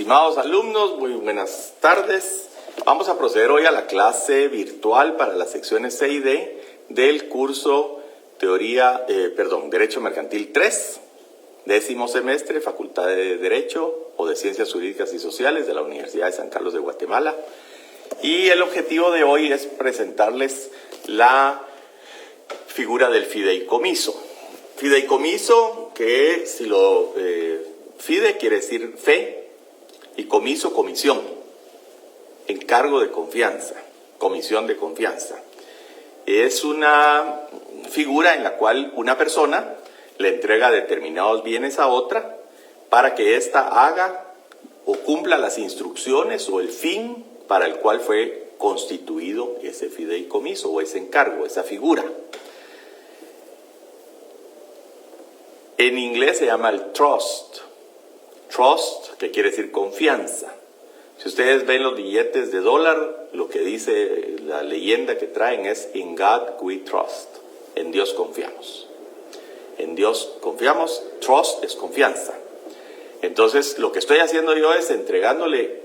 Estimados alumnos, muy buenas tardes. Vamos a proceder hoy a la clase virtual para las secciones C y D del curso Derecho Mercantil 3, 10º semestre, Facultad de Derecho o de Ciencias Jurídicas y Sociales de la Universidad de San Carlos de Guatemala. Y el objetivo de hoy es presentarles la figura del fideicomiso. Fideicomiso, que si lo fide quiere decir fe, y comiso, comisión, encargo de confianza, comisión de confianza. Es una figura en la cual una persona le entrega determinados bienes a otra para que ésta haga o cumpla las instrucciones o el fin para el cual fue constituido ese fideicomiso o ese encargo, esa figura. En inglés se llama el trust. Trust, que quiere decir confianza. Si ustedes ven los billetes de dólar, lo que dice la leyenda que traen es In God we trust. En Dios confiamos. En Dios confiamos. Trust es confianza. Entonces, lo que estoy haciendo yo es entregándole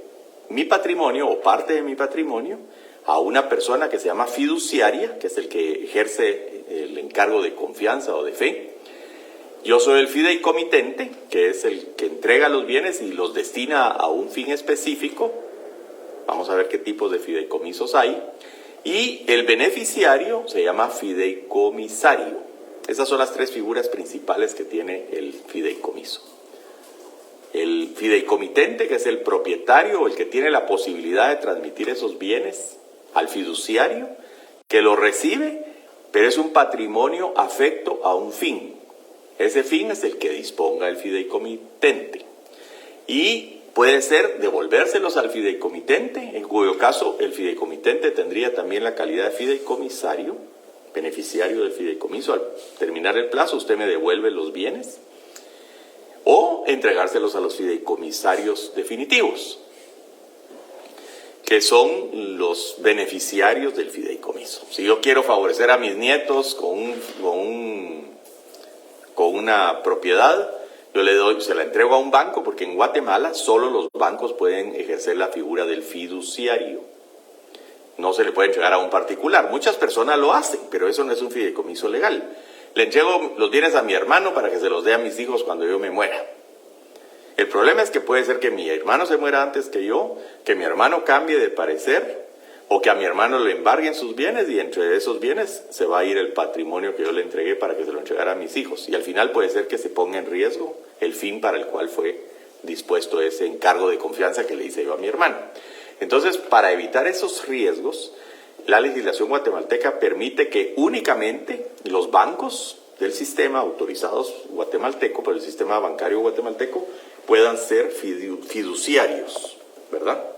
mi patrimonio o parte de mi patrimonio a una persona que se llama fiduciaria, que es el que ejerce el encargo de confianza o de fe. Yo soy el fideicomitente, que es el que entrega los bienes y los destina a un fin específico. Vamos a ver qué tipos de fideicomisos hay. Y el beneficiario se llama fideicomisario. Esas son las tres figuras principales que tiene el fideicomiso. El fideicomitente, que es el propietario o el que tiene la posibilidad de transmitir esos bienes al fiduciario, que lo recibe, pero es un patrimonio afecto a un fin. Ese fin es el que disponga el fideicomitente. Y puede ser devolvérselos al fideicomitente, en cuyo caso el fideicomitente tendría también la calidad de fideicomisario, beneficiario del fideicomiso. Al terminar el plazo, usted me devuelve los bienes. O entregárselos a los fideicomisarios definitivos, que son los beneficiarios del fideicomiso. Si yo quiero favorecer a mis nietos con una propiedad, yo se la entrego a un banco, porque en Guatemala solo los bancos pueden ejercer la figura del fiduciario. No se le puede entregar a un particular. Muchas personas lo hacen, pero eso no es un fideicomiso legal. Le entrego los bienes a mi hermano para que se los dé a mis hijos cuando yo me muera. El problema es que puede ser que mi hermano se muera antes que yo, que mi hermano cambie de parecer, o que a mi hermano le embarguen sus bienes y entre esos bienes se va a ir el patrimonio que yo le entregué para que se lo entregara a mis hijos. Y al final puede ser que se ponga en riesgo el fin para el cual fue dispuesto ese encargo de confianza que le hice yo a mi hermano. Entonces, para evitar esos riesgos, la legislación guatemalteca permite que únicamente los bancos del sistema autorizados guatemalteco, por el sistema bancario guatemalteco, puedan ser fiduciarios, ¿verdad?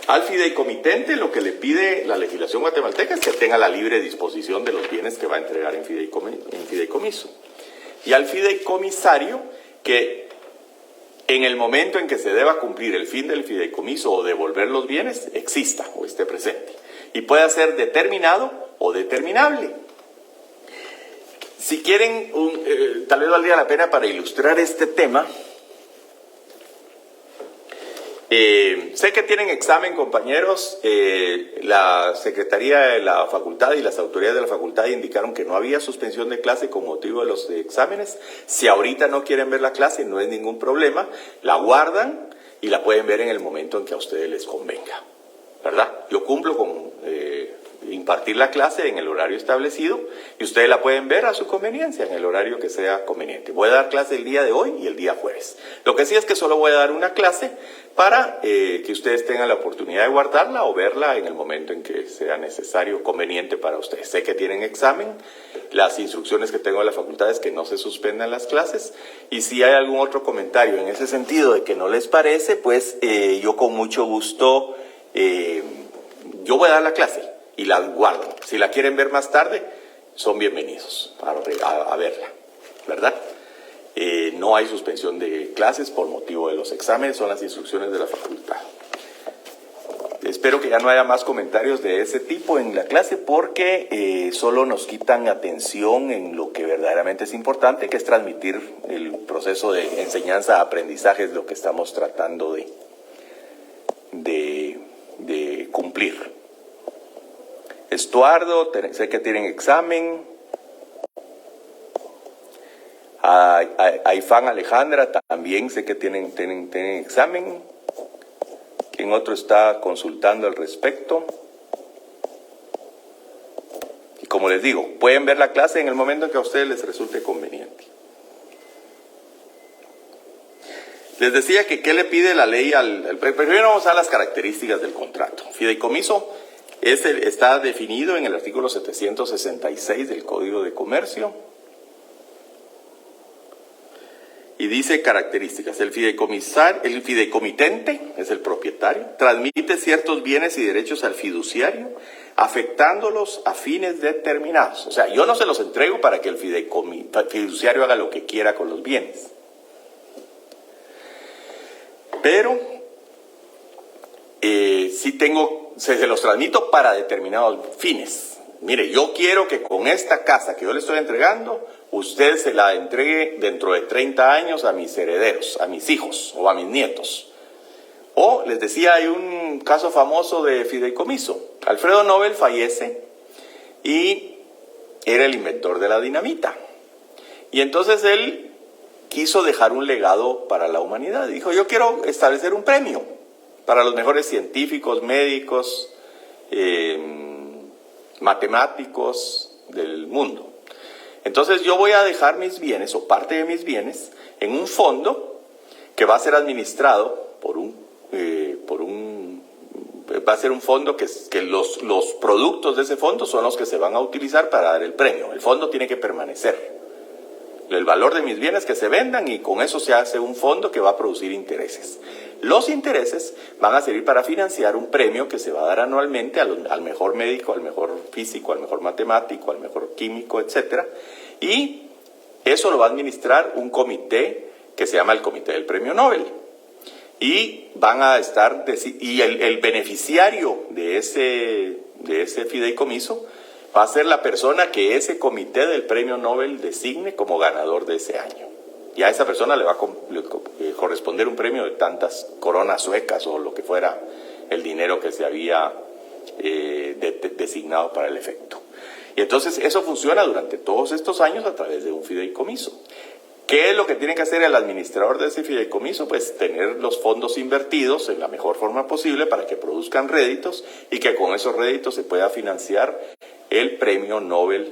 Al fideicomitente lo que le pide la legislación guatemalteca es que tenga la libre disposición de los bienes que va a entregar en fideicomiso. Y al fideicomisario que en el momento en que se deba cumplir el fin del fideicomiso o devolver los bienes, exista o esté presente. Y pueda ser determinado o determinable. Si quieren, tal vez valdría la pena para ilustrar este tema. Sé que tienen examen, compañeros. La Secretaría de la Facultad y las autoridades de la Facultad indicaron que no había suspensión de clase con motivo de los exámenes. Si ahorita no quieren ver la clase, no es ningún problema. La guardan y la pueden ver en el momento en que a ustedes les convenga, ¿verdad? Yo cumplo con impartir la clase en el horario establecido y ustedes la pueden ver a su conveniencia, en el horario que sea conveniente. Voy a dar clase el día de hoy y el día jueves. Lo que sí es que solo voy a dar una clase para que ustedes tengan la oportunidad de guardarla o verla en el momento en que sea necesario, conveniente para ustedes. Sé que tienen examen, las instrucciones que tengo de la facultad es que no se suspendan las clases, y si hay algún otro comentario en ese sentido de que no les parece, pues yo con mucho gusto, yo voy a dar la clase y la guardo. Si la quieren ver más tarde, son bienvenidos a verla, ¿verdad? No hay suspensión de clases por motivo de los exámenes, son las instrucciones de la facultad. Espero que ya no haya más comentarios de ese tipo en la clase, porque solo nos quitan atención en lo que verdaderamente es importante, que es transmitir el proceso de enseñanza-aprendizaje, es lo que estamos tratando de. cumplir. Estuardo, sé que tienen examen. Aifán Alejandra, también sé que tienen examen. ¿Quién otro está consultando al respecto? Y como les digo, pueden ver la clase en el momento en que a ustedes les resulte conveniente. Les decía que ¿qué le pide la ley primero vamos a las características del contrato. Fideicomiso está definido en el artículo 766 del Código de Comercio. Y dice características: el fideicomitente es el propietario, transmite ciertos bienes y derechos al fiduciario, afectándolos a fines determinados. O sea, yo no se los entrego para que el fiduciario haga lo que quiera con los bienes. Pero se los transmito para determinados fines. Mire, yo quiero que con esta casa que yo le estoy entregando, usted se la entregue dentro de 30 años a mis herederos, a mis hijos o a mis nietos. O, les decía, hay un caso famoso de fideicomiso. Alfredo Nobel fallece y era el inventor de la dinamita. Y entonces él quiso dejar un legado para la humanidad. Dijo, yo quiero establecer un premio para los mejores científicos, médicos, matemáticos del mundo. Entonces yo voy a dejar mis bienes o parte de mis bienes en un fondo que va a ser administrado va a ser un fondo que los productos de ese fondo son los que se van a utilizar para dar el premio. El fondo tiene que permanecer. El valor de mis bienes que se vendan y con eso se hace un fondo que va a producir intereses. Los intereses van a servir para financiar un premio que se va a dar anualmente al mejor médico, al mejor físico, al mejor matemático, al mejor químico, etc. Y eso lo va a administrar un comité que se llama el Comité del Premio Nobel. Y van a estar, y el beneficiario de ese fideicomiso va a ser la persona que ese comité del Premio Nobel designe como ganador de ese año. Y a esa persona le va a corresponder un premio de tantas coronas suecas o lo que fuera el dinero que se había designado para el efecto. Y entonces eso funciona durante todos estos años a través de un fideicomiso. ¿Qué es lo que tiene que hacer el administrador de ese fideicomiso? Pues tener los fondos invertidos en la mejor forma posible para que produzcan réditos y que con esos réditos se pueda financiar el premio Nobel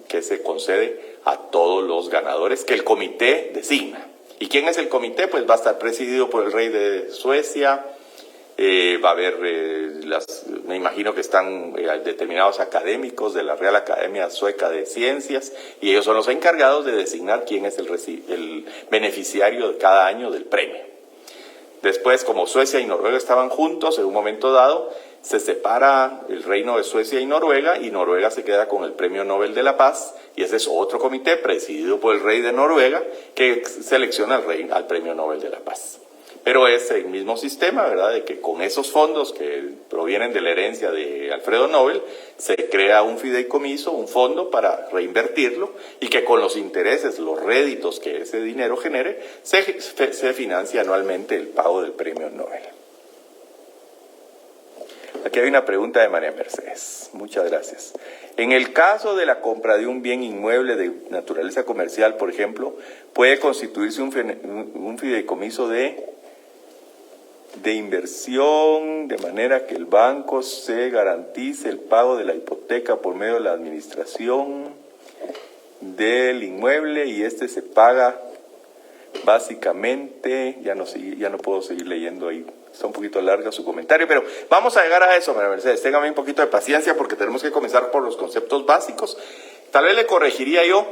que se concede a todos los ganadores que el comité designa. ¿Y quién es el comité? Pues va a estar presidido por el rey de Suecia, va a haber, me imagino que están determinados académicos de la Real Academia Sueca de Ciencias, y ellos son los encargados de designar quién es el beneficiario de cada año del premio. Después, como Suecia y Noruega estaban juntos, en un momento dado, se separa el reino de Suecia y Noruega se queda con el Premio Nobel de la Paz, y ese es otro comité presidido por el rey de Noruega que selecciona al Premio Nobel de la Paz. Pero es el mismo sistema, ¿verdad?, de que con esos fondos que provienen de la herencia de Alfredo Nobel, se crea un fideicomiso, un fondo para reinvertirlo, y que con los intereses, los réditos que ese dinero genere, se financia anualmente el pago del Premio Nobel. Aquí hay una pregunta de María Mercedes. Muchas gracias. En el caso de la compra de un bien inmueble de naturaleza comercial, por ejemplo, puede constituirse un fideicomiso de inversión, de manera que el banco se garantice el pago de la hipoteca por medio de la administración del inmueble, y este se paga básicamente, ya no puedo seguir leyendo ahí, está un poquito larga su comentario, pero vamos a llegar a eso, María Mercedes. Téngame un poquito de paciencia porque tenemos que comenzar por los conceptos básicos. Tal vez le corregiría yo,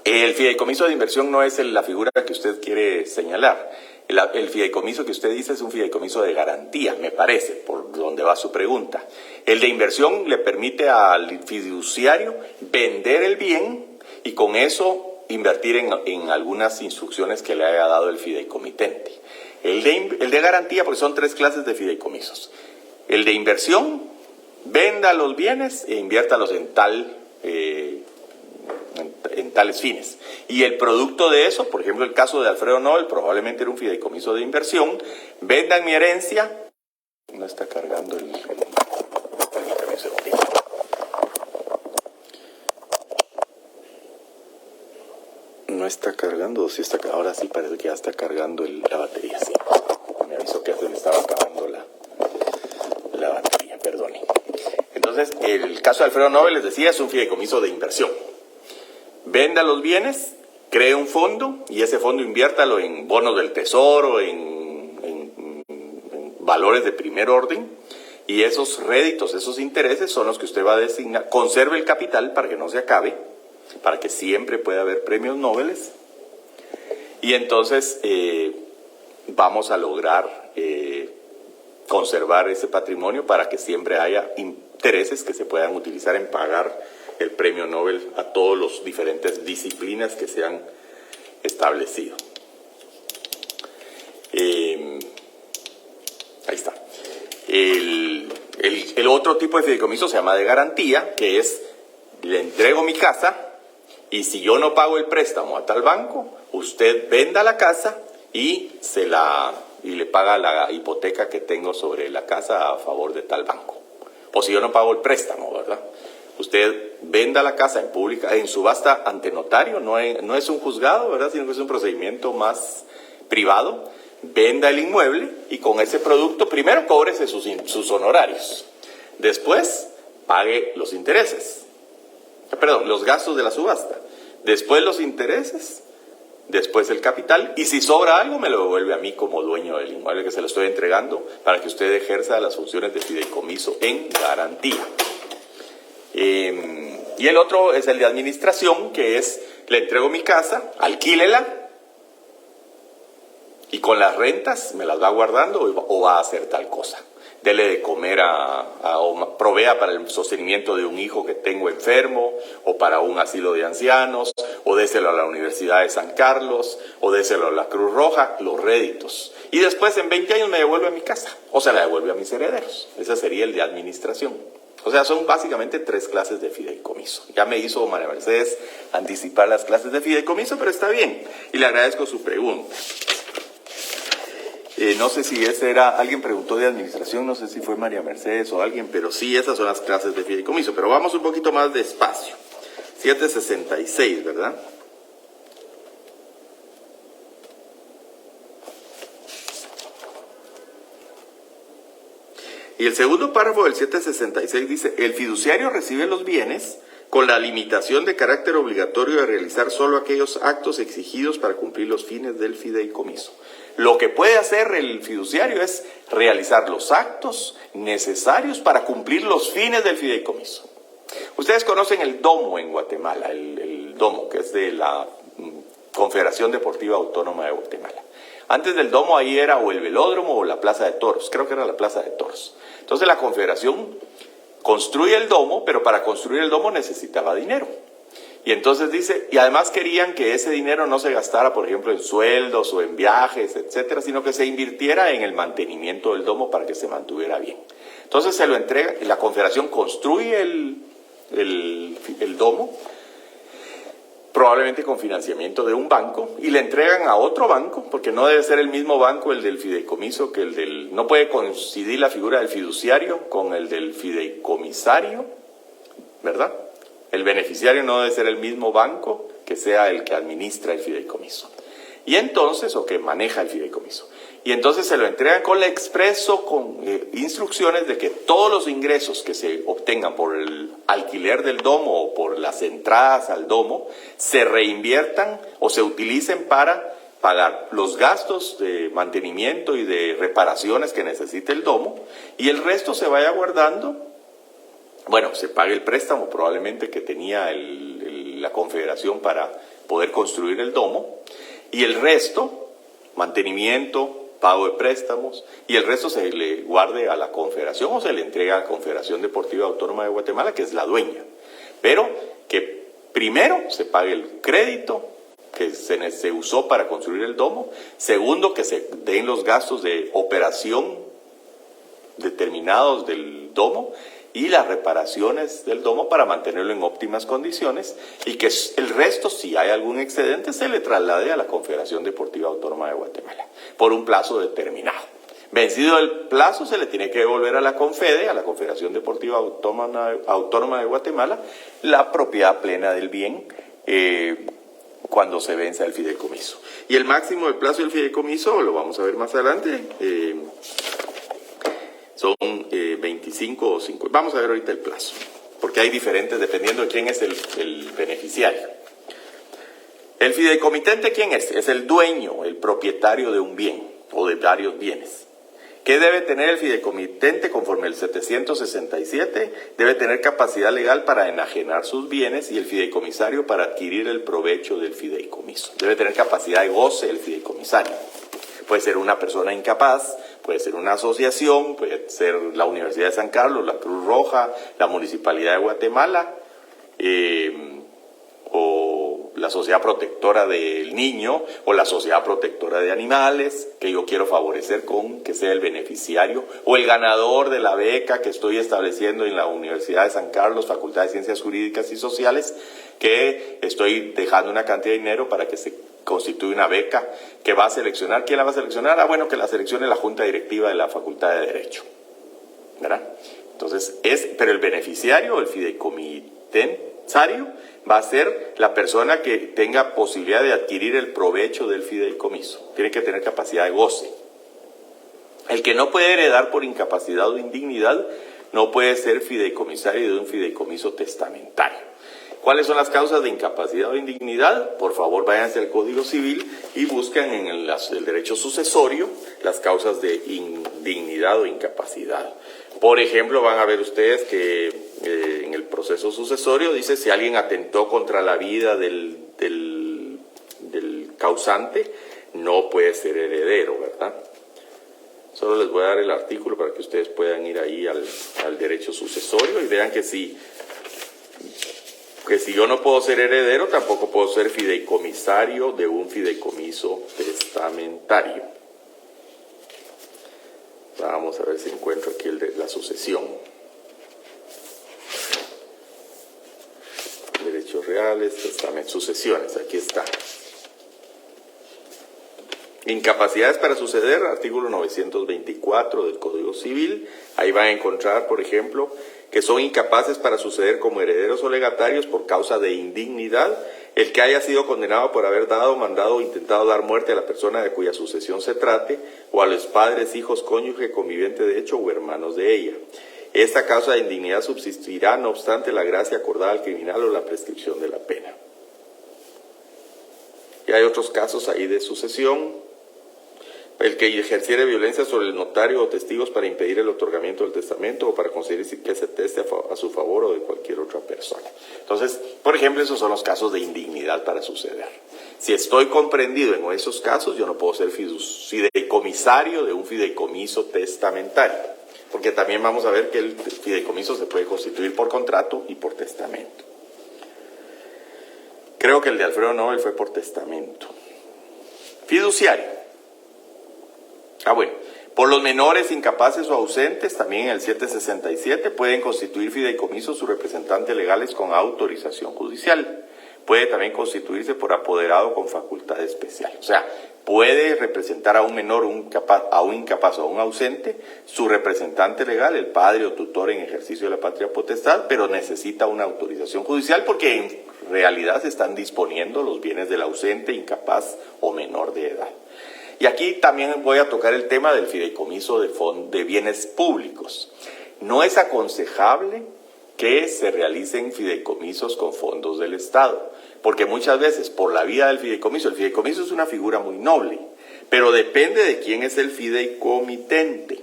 el fideicomiso de inversión no es la figura que usted quiere señalar. El fideicomiso que usted dice es un fideicomiso de garantía, me parece, por donde va su pregunta. El de inversión le permite al fiduciario vender el bien y con eso invertir en algunas instrucciones que le haya dado el fideicomitente. El de garantía, porque son 3 clases de fideicomisos. El de inversión, venda los bienes e inviértalos en tales fines. Y el producto de eso, por ejemplo, el caso de Alfredo Nobel, probablemente era un fideicomiso de inversión. Vendan mi herencia. No está cargando el No está cargando, o sí está, ahora sí parece que ya está cargando la batería, sí. Me avisó que se me estaba acabando la batería, perdone. Entonces, el caso de Alfredo Nobel, les decía, es un fideicomiso de inversión. Venda los bienes, cree un fondo y ese fondo inviértalo en bonos del tesoro, en valores de primer orden, y esos réditos, esos intereses son los que usted va a designar. Conserve el capital para que no se acabe, para que siempre pueda haber premios Nobel, y entonces vamos a lograr conservar ese patrimonio para que siempre haya intereses que se puedan utilizar en pagar el premio Nobel a todas las diferentes disciplinas que se han establecido. Ahí está. El otro tipo de fideicomiso se llama de garantía, que es: le entrego mi casa y si yo no pago el préstamo a tal banco, usted venda la casa y le paga la hipoteca que tengo sobre la casa a favor de tal banco. O si yo no pago el préstamo, ¿verdad? Usted venda la casa en subasta ante notario, no es un juzgado, ¿verdad? Sino que es un procedimiento más privado. Venda el inmueble y con ese producto primero cóbrese sus honorarios. Después pague los intereses. Perdón, los gastos de la subasta. Después los intereses. Después el capital. Y si sobra algo me lo devuelve a mí como dueño del inmueble que se lo estoy entregando para que usted ejerza las funciones de fideicomiso en garantía. Y el otro es el de administración, que es: le entrego mi casa, alquílela y con las rentas me las va guardando o va a hacer tal cosa. Dele de comer o provea para el sostenimiento de un hijo que tengo enfermo, o para un asilo de ancianos, o déselo a la Universidad de San Carlos, o déselo a la Cruz Roja, los réditos. Y después en 20 años me devuelve a mi casa, o se la devuelve a mis herederos. Ese sería el de administración. O sea, son básicamente 3 clases de fideicomiso. Ya me hizo María Mercedes anticipar las clases de fideicomiso, pero está bien. Y le agradezco su pregunta. No sé si alguien preguntó de administración, no sé si fue María Mercedes o alguien, pero sí, esas son las clases de fideicomiso. Pero vamos un poquito más despacio. 766, ¿verdad? Y el segundo párrafo del 766 dice: el fiduciario recibe los bienes con la limitación de carácter obligatorio de realizar solo aquellos actos exigidos para cumplir los fines del fideicomiso. Lo que puede hacer el fiduciario es realizar los actos necesarios para cumplir los fines del fideicomiso. Ustedes conocen el DOMO en Guatemala, el DOMO, que es de la Confederación Deportiva Autónoma de Guatemala. Antes del DOMO ahí era o el velódromo o la Plaza de Toros, creo que era la Plaza de Toros. Entonces la Confederación construye el domo, pero para construir el domo necesitaba dinero. Y entonces dice, y además querían que ese dinero no se gastara, por ejemplo, en sueldos o en viajes, etcétera, sino que se invirtiera en el mantenimiento del domo para que se mantuviera bien. Entonces se lo entrega, la Confederación construye el domo, probablemente con financiamiento de un banco, y le entregan a otro banco, porque no debe ser el mismo banco el del fideicomiso que el del... No puede coincidir la figura del fiduciario con el del fideicomisario, ¿verdad? El beneficiario no debe ser el mismo banco que sea el que administra el fideicomiso. Y entonces, o que maneja el fideicomiso. Y entonces se lo entregan con instrucciones de que todos los ingresos que se obtengan por el alquiler del domo o por las entradas al domo se reinviertan o se utilicen para pagar los gastos de mantenimiento y de reparaciones que necesite el domo, y el resto se vaya guardando. Bueno, se pague el préstamo probablemente que tenía la Confederación para poder construir el domo, y el resto, mantenimiento, pago de préstamos, y el resto se le guarde a la Confederación o se le entrega a la Confederación Deportiva Autónoma de Guatemala, que es la dueña. Pero que primero se pague el crédito que se usó para construir el domo. Segundo, que se den los gastos de operación determinados del domo y las reparaciones del domo para mantenerlo en óptimas condiciones, y que el resto, si hay algún excedente, se le traslade a la Confederación Deportiva Autónoma de Guatemala por un plazo determinado. Vencido el plazo, se le tiene que devolver a la Confede, a la Confederación Deportiva Autónoma de Guatemala, la propiedad plena del bien cuando se venza el fideicomiso. Y el máximo del plazo del fideicomiso, lo vamos a ver más adelante, son 25 o 50. Vamos a ver ahorita el plazo, porque hay diferentes dependiendo de quién es el beneficiario. El fideicomitente, ¿quién es? Es el dueño, el propietario de un bien o de varios bienes. ¿Qué debe tener el fideicomitente conforme el 767? Debe tener capacidad legal para enajenar sus bienes y el fideicomisario para adquirir el provecho del fideicomiso. Debe tener capacidad de goce el fideicomisario. Puede ser una persona incapaz, puede ser una asociación, puede ser la Universidad de San Carlos, la Cruz Roja, la Municipalidad de Guatemala, o la Sociedad Protectora del Niño, o la Sociedad Protectora de Animales, que yo quiero favorecer con que sea el beneficiario, o el ganador de la beca que estoy estableciendo en la Universidad de San Carlos, Facultad de Ciencias Jurídicas y Sociales, que estoy dejando una cantidad de dinero para que se constituya una beca que va a seleccionar. ¿Quién la va a seleccionar? Bueno, que la seleccione la Junta Directiva de la Facultad de Derecho, ¿verdad? Entonces, pero el beneficiario, el fideicomitentario, va a ser la persona que tenga posibilidad de adquirir el provecho del fideicomiso. Tiene que tener capacidad de goce. El que no puede heredar por incapacidad o indignidad no puede ser fideicomisario de un fideicomiso testamentario. ¿Cuáles son las causas de incapacidad o indignidad? Por favor, váyanse al Código Civil y busquen en el derecho sucesorio las causas de indignidad o incapacidad. Por ejemplo, van a ver ustedes que en el proceso sucesorio dice si alguien atentó contra la vida del causante, no puede ser heredero, ¿verdad? Solo les voy a dar el artículo para que ustedes puedan ir ahí al derecho sucesorio y vean que si yo no puedo ser heredero, tampoco puedo ser fideicomisario de un fideicomiso testamentario. Vamos a ver si encuentro aquí la sucesión. Derechos reales, testamentos, sucesiones, aquí está. Incapacidades para suceder, artículo 924 del Código Civil. Ahí van a encontrar, por ejemplo, que son incapaces para suceder como herederos o legatarios por causa de indignidad, el que haya sido condenado por haber dado, mandado o intentado dar muerte a la persona de cuya sucesión se trate, o a los padres, hijos, cónyuge, conviviente de hecho o hermanos de ella. Esta causa de indignidad subsistirá, no obstante, la gracia acordada al criminal o la prescripción de la pena. Y hay otros casos ahí de sucesión. El que ejerciere violencia sobre el notario o testigos para impedir el otorgamiento del testamento o para conseguir que se teste a su favor o de cualquier otra persona. Entonces, por ejemplo, esos son los casos de indignidad para suceder. Si estoy comprendido en esos casos, yo no puedo ser fideicomisario de un fideicomiso testamentario, porque también vamos a ver que el fideicomiso se puede constituir por contrato y por testamento. Creo que el de Alfredo Nobel fue por testamento. Fiduciario. Bueno, por los menores, incapaces o ausentes, también en el 767 pueden constituir fideicomisos sus representantes legales con autorización judicial. Puede también constituirse por apoderado con facultad especial. O sea, puede representar a un menor, a un incapaz o a un ausente, su representante legal, el padre o tutor en ejercicio de la patria potestad, pero necesita una autorización judicial porque en realidad se están disponiendo los bienes del ausente, incapaz o menor de edad. Y aquí también voy a tocar el tema del fideicomiso de bienes públicos. No es aconsejable que se realicen fideicomisos con fondos del Estado, porque muchas veces por la vía del fideicomiso, el fideicomiso es una figura muy noble, pero depende de quién es el fideicomitente.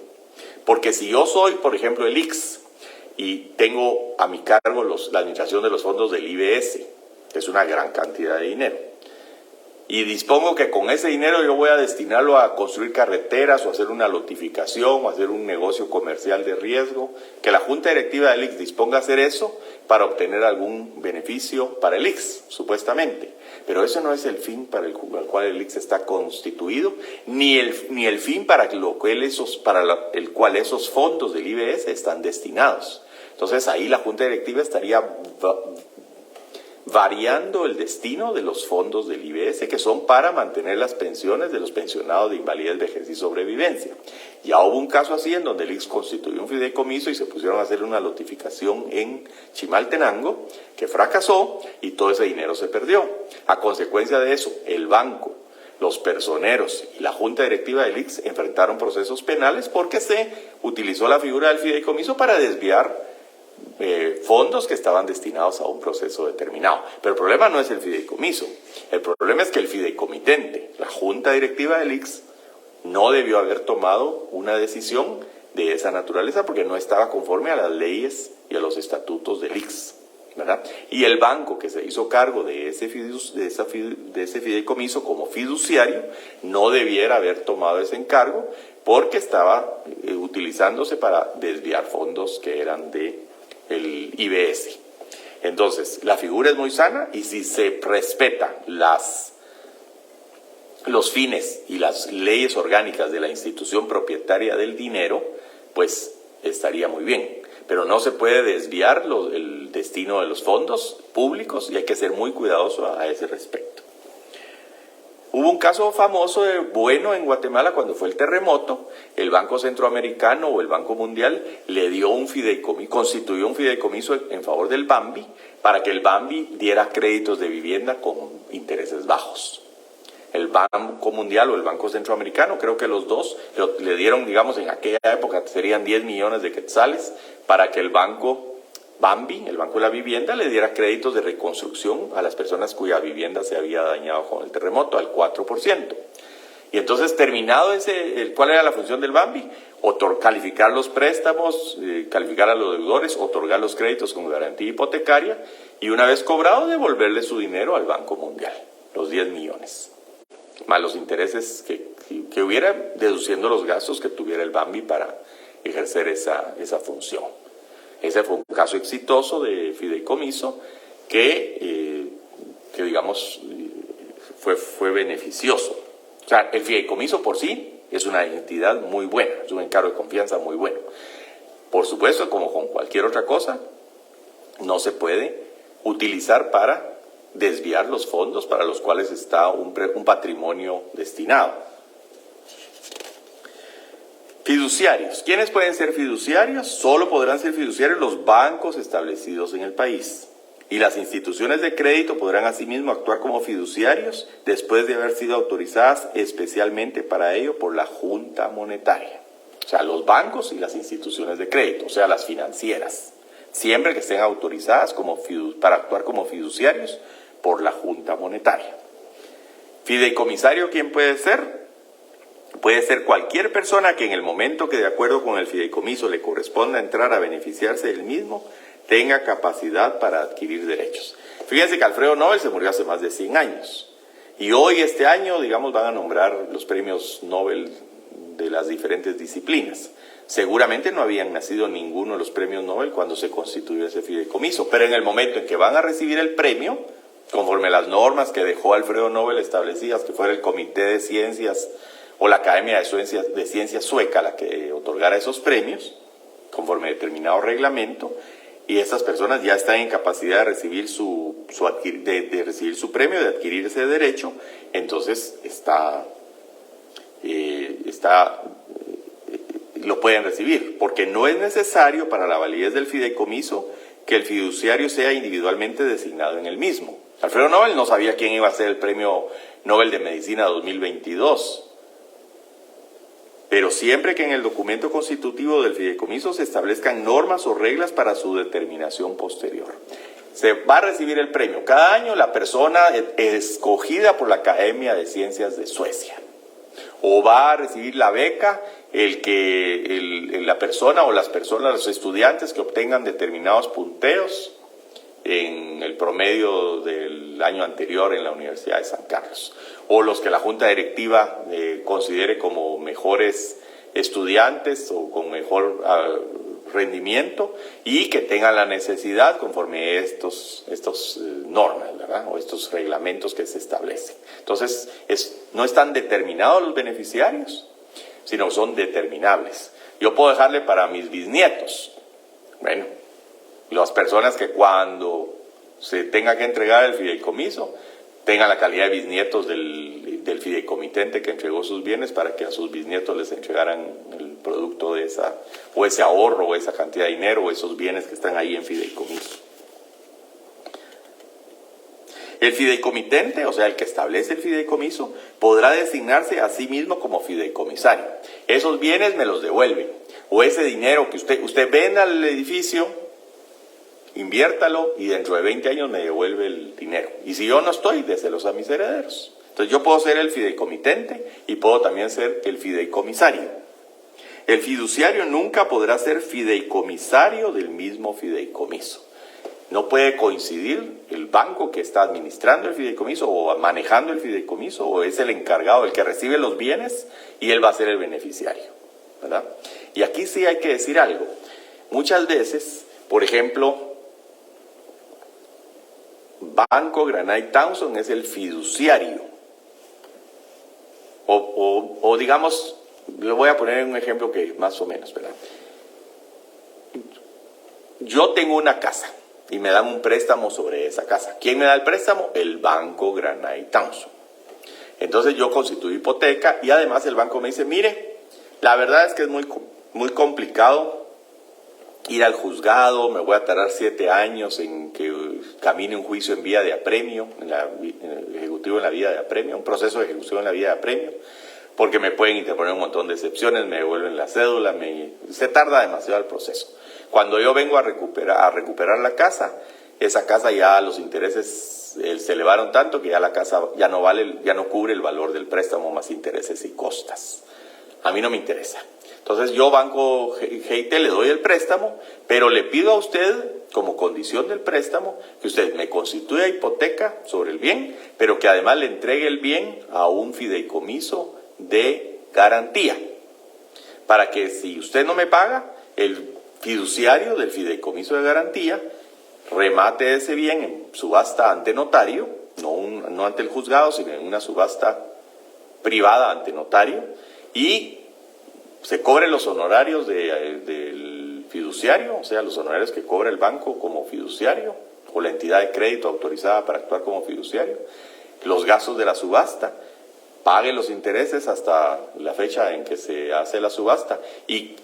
Porque si yo soy, por ejemplo, el ICS y tengo a mi cargo la administración de los fondos del IBS, que es una gran cantidad de dinero, y dispongo que con ese dinero yo voy a destinarlo a construir carreteras o a hacer una lotificación o a hacer un negocio comercial de riesgo, que la Junta Directiva del ICS disponga a hacer eso para obtener algún beneficio para el ICS, supuestamente. Pero eso no es el fin para el cual el ICS está constituido, ni el fin para el cual esos fondos del IBS están destinados. Entonces ahí la Junta Directiva estaría variando el destino de los fondos del IBS, que son para mantener las pensiones de los pensionados de invalidez, vejez y sobrevivencia. Ya hubo un caso así en donde el ICS constituyó un fideicomiso y se pusieron a hacer una notificación en Chimaltenango, que fracasó y todo ese dinero se perdió. A consecuencia de eso, el banco, los personeros y la junta directiva del ICS enfrentaron procesos penales porque se utilizó la figura del fideicomiso para desviar fondos que estaban destinados a un proceso determinado. Pero el problema no es el fideicomiso, el problema es que el fideicomitente, la junta directiva del ICS, no debió haber tomado una decisión de esa naturaleza porque no estaba conforme a las leyes y a los estatutos del ICS, ¿verdad? Y el banco que se hizo cargo de ese fideicomiso como fiduciario no debiera haber tomado ese encargo porque estaba utilizándose para desviar fondos que eran de el IBS. Entonces, la figura es muy sana y si se respetan los fines y las leyes orgánicas de la institución propietaria del dinero, pues estaría muy bien. Pero no se puede desviar el destino de los fondos públicos y hay que ser muy cuidadoso a ese respecto. Hubo un caso famoso bueno en Guatemala cuando fue el terremoto. El Banco Centroamericano o el Banco Mundial le dio un fideicomiso, constituyó un fideicomiso en favor del BAMBI para que el BAMBI diera créditos de vivienda con intereses bajos. El Banco Mundial o el Banco Centroamericano, creo que los dos le dieron, digamos, en aquella época serían 10 millones de quetzales para que el Banco BAMBI, el Banco de la Vivienda, le diera créditos de reconstrucción a las personas cuya vivienda se había dañado con el terremoto, al 4%. Y entonces, terminado ¿cuál era la función del BAMBI? Calificar los préstamos, calificar a los deudores, otorgar los créditos con garantía hipotecaria y una vez cobrado, devolverle su dinero al Banco Mundial, los 10 millones. Más los intereses que hubiera, deduciendo los gastos que tuviera el BAMBI para ejercer esa función. Ese fue un caso exitoso de fideicomiso que digamos, fue beneficioso. O sea, el fideicomiso por sí es una entidad muy buena, es un encargo de confianza muy bueno. Por supuesto, como con cualquier otra cosa, no se puede utilizar para desviar los fondos para los cuales está un patrimonio destinado. Fiduciarios. ¿Quiénes pueden ser fiduciarios? Solo podrán ser fiduciarios los bancos establecidos en el país. Y las instituciones de crédito podrán asimismo actuar como fiduciarios después de haber sido autorizadas especialmente para ello por la Junta Monetaria. O sea, los bancos y las instituciones de crédito, o sea, las financieras, siempre que estén autorizadas para actuar como fiduciarios por la Junta Monetaria. Fideicomisario, ¿quién puede ser? Puede ser cualquier persona que en el momento que de acuerdo con el fideicomiso le corresponda entrar a beneficiarse del mismo, tenga capacidad para adquirir derechos. Fíjense que Alfredo Nobel se murió hace más de 100 años. Y hoy, este año, digamos, van a nombrar los premios Nobel de las diferentes disciplinas. Seguramente no habían nacido ninguno de los premios Nobel cuando se constituyó ese fideicomiso, pero en el momento en que van a recibir el premio, conforme a las normas que dejó Alfredo Nobel establecidas, que fuera el Comité de Ciencias o la Academia de Ciencias Sueca la que otorgara esos premios, conforme a determinado reglamento, y estas personas ya están en capacidad de recibir recibir su premio, de adquirir ese derecho, entonces lo pueden recibir, porque no es necesario para la validez del fideicomiso que el fiduciario sea individualmente designado en el mismo. Alfredo Nobel no sabía quién iba a ser el premio Nobel de Medicina 2022, pero siempre que en el documento constitutivo del fideicomiso se establezcan normas o reglas para su determinación posterior. Se va a recibir el premio cada año la persona escogida por la Academia de Ciencias de Suecia, o va a recibir la beca la persona o las personas, los estudiantes que obtengan determinados punteos en el promedio del año anterior en la Universidad de San Carlos, o los que la Junta Directiva considere como mejores estudiantes o con mejor rendimiento y que tengan la necesidad conforme a estos normas, ¿verdad? O estos reglamentos que se establecen. Entonces, no están determinados los beneficiarios, sino son determinables. Yo puedo dejarle para mis bisnietos, bueno, las personas que cuando se tenga que entregar el fideicomiso, tenga la calidad de bisnietos del fideicomitente que entregó sus bienes para que a sus bisnietos les entregaran el producto de esa, o ese ahorro, o esa cantidad de dinero, o esos bienes que están ahí en fideicomiso. El fideicomitente, o sea, el que establece el fideicomiso, podrá designarse a sí mismo como fideicomisario. Esos bienes me los devuelven, o ese dinero que usted venda el edificio, inviértalo y dentro de 20 años me devuelve el dinero. Y si yo no estoy, déselos a mis herederos. Entonces yo puedo ser el fideicomitente y puedo también ser el fideicomisario. El fiduciario nunca podrá ser fideicomisario del mismo fideicomiso. No puede coincidir el banco que está administrando el fideicomiso o manejando el fideicomiso, o es el encargado, el que recibe los bienes, y él va a ser el beneficiario, ¿verdad? Y aquí sí hay que decir algo. Muchas veces, por ejemplo, Banco Granite Townsend es el fiduciario. O digamos, le voy a poner un ejemplo que más o menos, ¿verdad? Yo tengo una casa y me dan un préstamo sobre esa casa. ¿Quién me da el préstamo? El Banco Granite Townsend. Entonces yo constituyo hipoteca y además el banco me dice, mire, la verdad es que es muy complicado ir al juzgado, me voy a tardar 7 años en que camine un juicio en vía de apremio, en el ejecutivo en la vía de apremio, un proceso de ejecución en la vía de apremio, porque me pueden interponer un montón de excepciones, me devuelven la cédula, se tarda demasiado el proceso. Cuando yo vengo a recuperar la casa, esa casa ya los intereses se elevaron tanto que ya la casa ya no cubre el valor del préstamo más intereses y costas. A mí no me interesa. Entonces yo, Banco GIT, le doy el préstamo, pero le pido a usted, como condición del préstamo, que usted me constituya hipoteca sobre el bien, pero que además le entregue el bien a un fideicomiso de garantía, para que si usted no me paga, el fiduciario del fideicomiso de garantía remate ese bien en subasta ante notario, no ante el juzgado, sino en una subasta privada ante notario, y se cobren los honorarios del fiduciario, o sea, los honorarios que cobra el banco como fiduciario, o la entidad de crédito autorizada para actuar como fiduciario, los gastos de la subasta, pague los intereses hasta la fecha en que se hace la subasta, y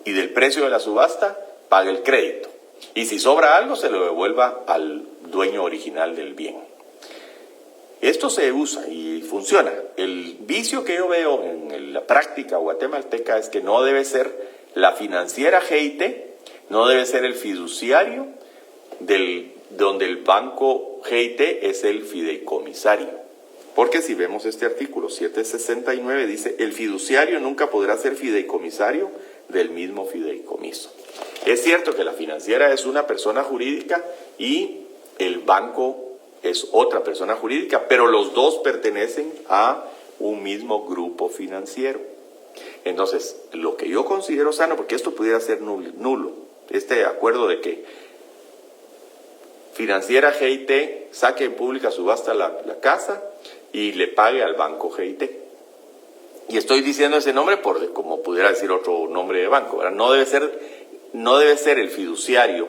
del precio de la subasta pague el crédito. Y si sobra algo, se lo devuelva al dueño original del bien. Esto se usa y funciona. El vicio que yo veo en la práctica guatemalteca es que no debe ser la financiera GIT, no debe ser el fiduciario donde el banco GIT es el fideicomisario. Porque si vemos este artículo 769 dice, el fiduciario nunca podrá ser fideicomisario del mismo fideicomiso. Es cierto que la financiera es una persona jurídica y el banco es otra persona jurídica, pero los dos pertenecen a un mismo grupo financiero. Entonces, lo que yo considero sano, porque esto pudiera ser nulo, este acuerdo de que financiera GIT saque en pública subasta la casa y le pague al banco GIT. Y estoy diciendo ese nombre como pudiera decir otro nombre de banco, ¿verdad? No debe ser el fiduciario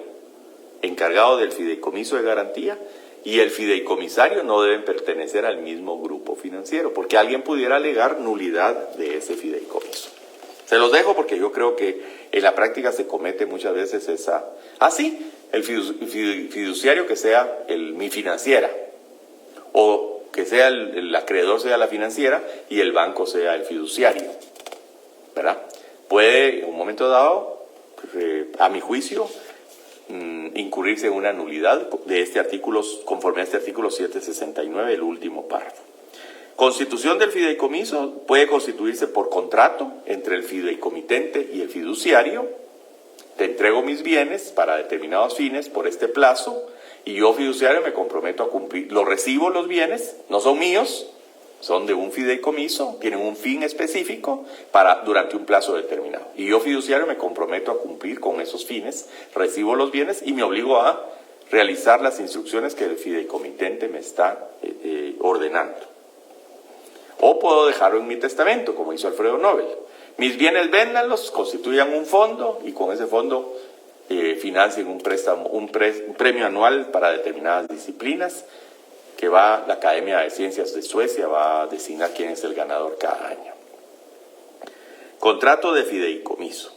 encargado del fideicomiso de garantía, y el fideicomisario no deben pertenecer al mismo grupo financiero, porque alguien pudiera alegar nulidad de ese fideicomiso. Se los dejo porque yo creo que en la práctica se comete muchas veces esa... sí, el fiduciario que sea mi financiera, o que sea el acreedor sea la financiera y el banco sea el fiduciario, ¿verdad? Puede en un momento dado, a mi juicio, incurrirse en una nulidad de este artículo, conforme a este artículo 769, el último párrafo. Constitución del fideicomiso puede constituirse por contrato entre el fideicomitente y el fiduciario. Te entrego mis bienes para determinados fines por este plazo y yo, fiduciario, me comprometo a cumplir. Los recibo, los bienes, no son míos, son de un fideicomiso, tienen un fin específico durante un plazo determinado. Y yo, fiduciario, me comprometo a cumplir con esos fines, recibo los bienes y me obligo a realizar las instrucciones que el fideicomitente me está ordenando. O puedo dejarlo en mi testamento, como hizo Alfredo Nobel. Mis bienes véndanlos, constituyan un fondo y con ese fondo financien un premio anual para determinadas disciplinas que la Academia de Ciencias de Suecia va a designar quién es el ganador cada año. Contrato de fideicomiso.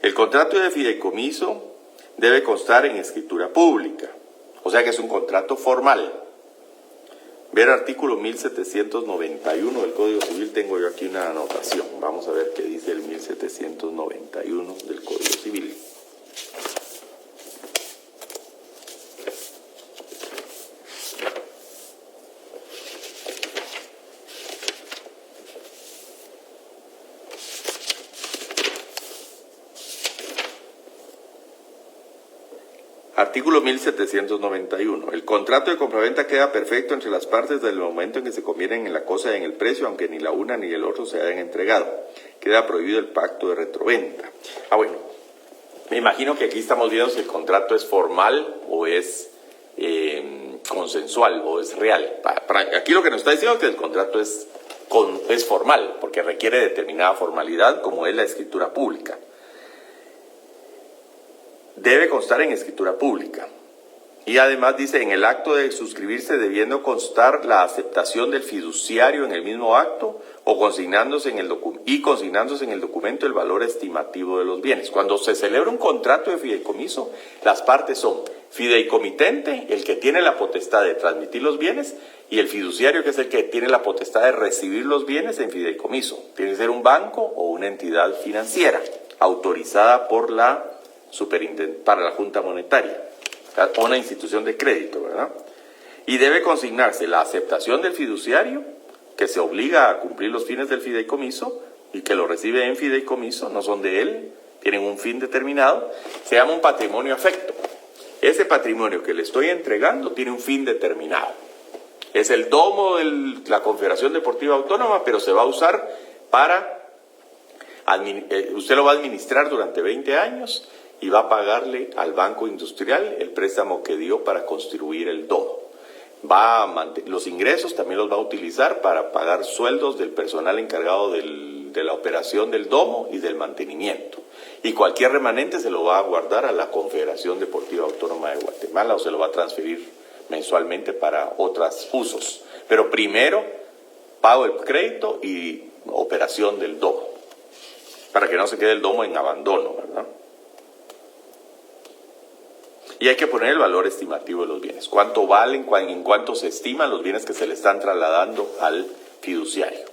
El contrato de fideicomiso debe constar en escritura pública, o sea que es un contrato formal. Ver artículo 1791 del Código Civil, tengo yo aquí una anotación. Vamos a ver qué dice el 1791 del Código Civil. Artículo 1791. El contrato de compraventa queda perfecto entre las partes desde el momento en que se convienen en la cosa y en el precio, aunque ni la una ni el otro se hayan entregado. Queda prohibido el pacto de retroventa. Bueno, me imagino que aquí estamos viendo si el contrato es formal o es consensual o es real. Aquí lo que nos está diciendo es que el contrato es formal, porque requiere determinada formalidad, como es la escritura pública. Debe constar en escritura pública. Y además dice, en el acto de suscribirse debiendo constar la aceptación del fiduciario en el mismo acto o consignándose en el documento el valor estimativo de los bienes. Cuando se celebra un contrato de fideicomiso, las partes son fideicomitente, el que tiene la potestad de transmitir los bienes, y el fiduciario, que es el que tiene la potestad de recibir los bienes en fideicomiso. Tiene que ser un banco o una entidad financiera autorizada por para la Junta Monetaria, o una institución de crédito, ¿verdad? Y debe consignarse la aceptación del fiduciario, que se obliga a cumplir los fines del fideicomiso y que lo recibe en fideicomiso, no son de él, tienen un fin determinado, se llama un patrimonio afecto. Ese patrimonio que le estoy entregando tiene un fin determinado. Es el domo de la Confederación Deportiva Autónoma, pero se va a usar usted lo va a administrar durante 20 años y va a pagarle al Banco Industrial el préstamo que dio para construir el domo. Los ingresos también los va a utilizar para pagar sueldos del personal encargado de la operación del domo y del mantenimiento. Y cualquier remanente se lo va a guardar a la Confederación Deportiva Autónoma de Guatemala o se lo va a transferir mensualmente para otros usos. Pero primero, pago el crédito y operación del domo, para que no se quede el domo en abandono, ¿verdad? Y hay que poner el valor estimativo de los bienes. ¿Cuánto valen? ¿En cuánto se estiman los bienes que se le están trasladando al fiduciario?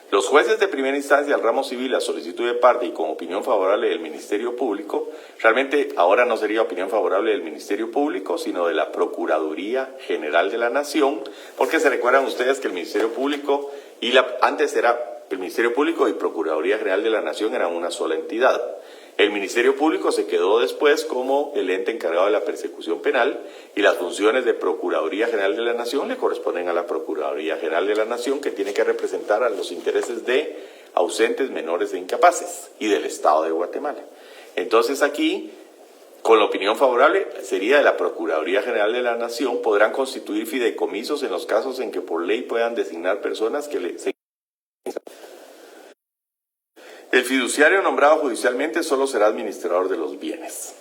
Los jueces de primera instancia al ramo civil, a solicitud de parte y con opinión favorable del Ministerio Público, realmente ahora no sería opinión favorable del Ministerio Público, sino de la Procuraduría General de la Nación, porque se recuerdan ustedes que el Ministerio Público antes era el Ministerio Público y Procuraduría General de la Nación eran una sola entidad. El Ministerio Público se quedó después como el ente encargado de la persecución penal y las funciones de Procuraduría General de la Nación le corresponden a la Procuraduría General de la Nación, que tiene que representar a los intereses de ausentes, menores e incapaces y del Estado de Guatemala. Entonces aquí, con la opinión favorable, sería de la Procuraduría General de la Nación, podrán constituir fideicomisos en los casos en que por ley puedan designar personas que El fiduciario nombrado judicialmente solo será administrador de los bienes.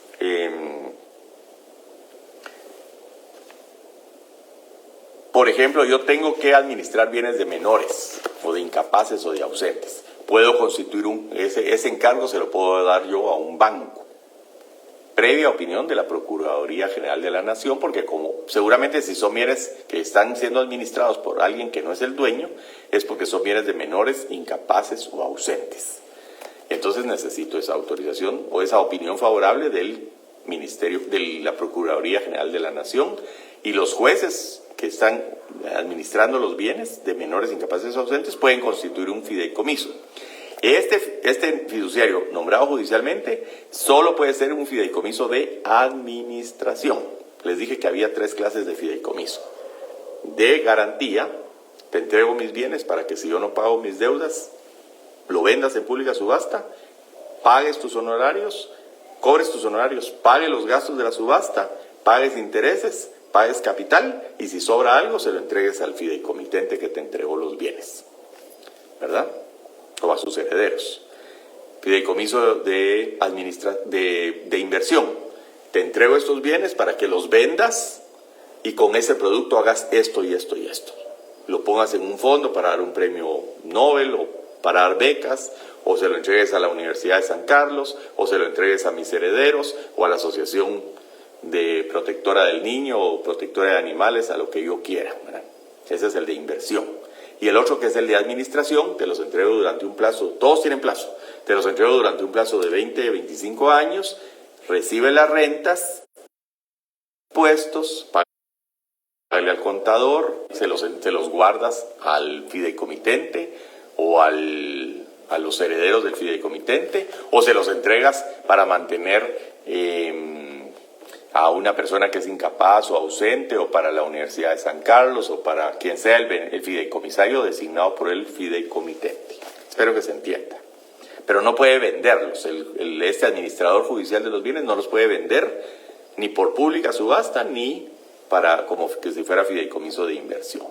Por ejemplo, yo tengo que administrar bienes de menores, o de incapaces, o de ausentes. Puedo constituir ese encargo, se lo puedo dar yo a un banco, previa opinión de la Procuraduría General de la Nación, porque seguramente si son bienes que están siendo administrados por alguien que no es el dueño, es porque son bienes de menores, incapaces o ausentes. Entonces necesito esa autorización o esa opinión favorable del Ministerio, de la Procuraduría General de la Nación, y los jueces que están administrando los bienes de menores, incapaces o ausentes pueden constituir un fideicomiso. Este fiduciario nombrado judicialmente solo puede ser un fideicomiso de administración. Les dije que había 3 clases de fideicomiso. De garantía, te entrego mis bienes para que si yo no pago mis deudas, lo vendas en pública subasta, pagues tus honorarios, cobres tus honorarios, pagues los gastos de la subasta, pagues intereses, pagues capital, y si sobra algo se lo entregues al fideicomitente que te entregó los bienes, ¿verdad? O a sus herederos. fideicomiso de inversión. Te entrego estos bienes para que los vendas y con ese producto hagas esto y esto y esto. Lo pongas en un fondo para dar un premio Nobel o para dar becas, o se lo entregues a la Universidad de San Carlos, o se lo entregues a mis herederos, o a la Asociación de Protectora del Niño o Protectora de Animales, a lo que yo quiera, ¿verdad? Ese es el de inversión. Y el otro, que es el de administración, te los entrego durante un plazo, todos tienen plazo, te los entrego durante un plazo de 20, 25 años, recibe las rentas, impuestos, pagarle al contador, se los guardas al fideicomitente o a los herederos del fideicomitente, o se los entregas para mantener a una persona que es incapaz o ausente, o para la Universidad de San Carlos, o para quien sea el fideicomisario designado por el fideicomitente. Espero que se entienda. Pero no puede venderlos. Este administrador judicial de los bienes no los puede vender ni por pública subasta ni como que si fuera fideicomiso de inversión.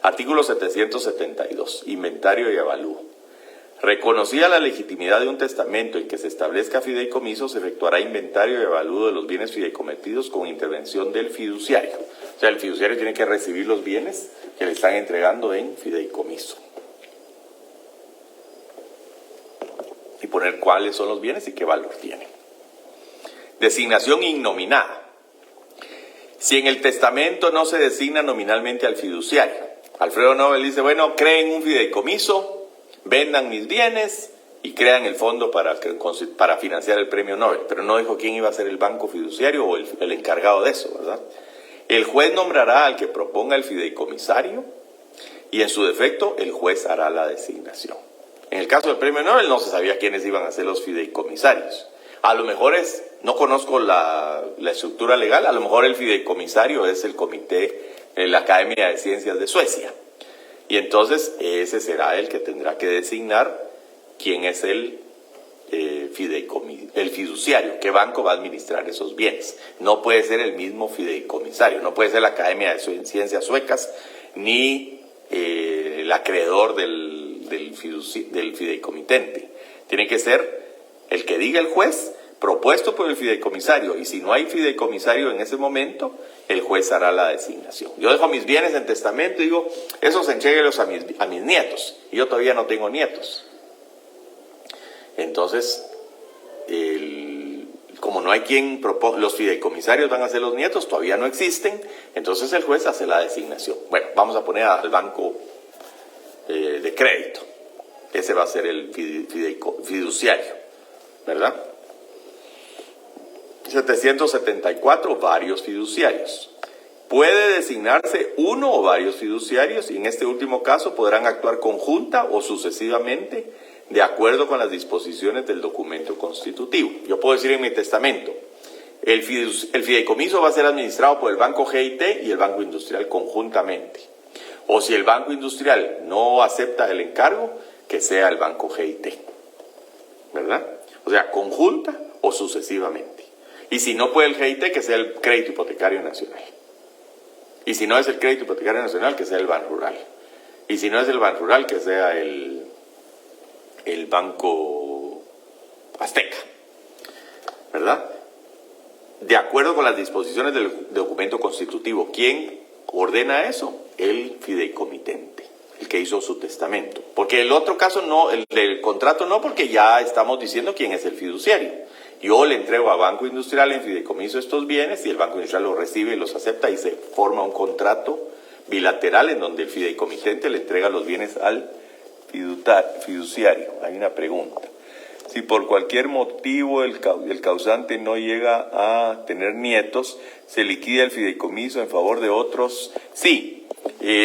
Artículo 772. Inventario y avalúo. Reconocida la legitimidad de un testamento en que se establezca fideicomiso, se efectuará inventario y avalúo de los bienes fideicometidos con intervención del fiduciario. O sea, el fiduciario tiene que recibir los bienes que le están entregando en fideicomiso y poner cuáles son los bienes y qué valor tienen. Designación innominada. Si en el testamento no se designa nominalmente al fiduciario, Alfredo Nobel dice, bueno, creen un fideicomiso, vendan mis bienes y crean el fondo para financiar el premio Nobel, pero no dijo quién iba a ser el banco fiduciario o el encargado de eso, ¿verdad? El juez nombrará al que proponga el fideicomisario y en su defecto el juez hará la designación. En el caso del premio Nobel no se sabía quiénes iban a ser los fideicomisarios. A lo mejor no conozco la estructura legal, a lo mejor el fideicomisario es el comité, la Academia de Ciencias de Suecia. Y entonces ese será el que tendrá que designar quién es el fiduciario, qué banco va a administrar esos bienes. No puede ser el mismo fideicomisario, no puede ser la Academia de Ciencias Suecas, ni el acreedor del fideicomitente. Tiene que ser el que diga el juez, propuesto por el fideicomisario, y si no hay fideicomisario en ese momento, el juez hará la designación. Yo dejo mis bienes en testamento y digo, esos entréguelos a mis nietos, y yo todavía no tengo nietos. Entonces, como no hay quien proponga, los fideicomisarios van a ser los nietos, todavía no existen, entonces el juez hace la designación. Bueno, vamos a poner al banco de crédito. Ese va a ser el fiduciario, ¿verdad? 774, varios fiduciarios. Puede designarse uno o varios fiduciarios y en este último caso podrán actuar conjunta o sucesivamente de acuerdo con las disposiciones del documento constitutivo. Yo puedo decir en mi testamento, el fideicomiso va a ser administrado por el Banco GIT y el Banco Industrial conjuntamente. O si el Banco Industrial no acepta el encargo, que sea el Banco GIT, ¿verdad? O sea, conjunta o sucesivamente. Y si no puede el GIT, que sea el Crédito Hipotecario Nacional. Y si no es el Crédito Hipotecario Nacional, que sea el Banrural. Y si no es el Banrural, que sea el Banco Azteca, ¿verdad? De acuerdo con las disposiciones del documento constitutivo. ¿Quién ordena eso? El fideicomitente, el que hizo su testamento. Porque el otro caso no, el del contrato no, porque ya estamos diciendo quién es el fiduciario. Yo le entrego a Banco Industrial en fideicomiso estos bienes y el Banco Industrial los recibe y los acepta y se forma un contrato bilateral en donde el fideicomitente le entrega los bienes al fiduciario. Hay una pregunta. Si por cualquier motivo el causante no llega a tener nietos, ¿se liquida el fideicomiso en favor de otros? Sí.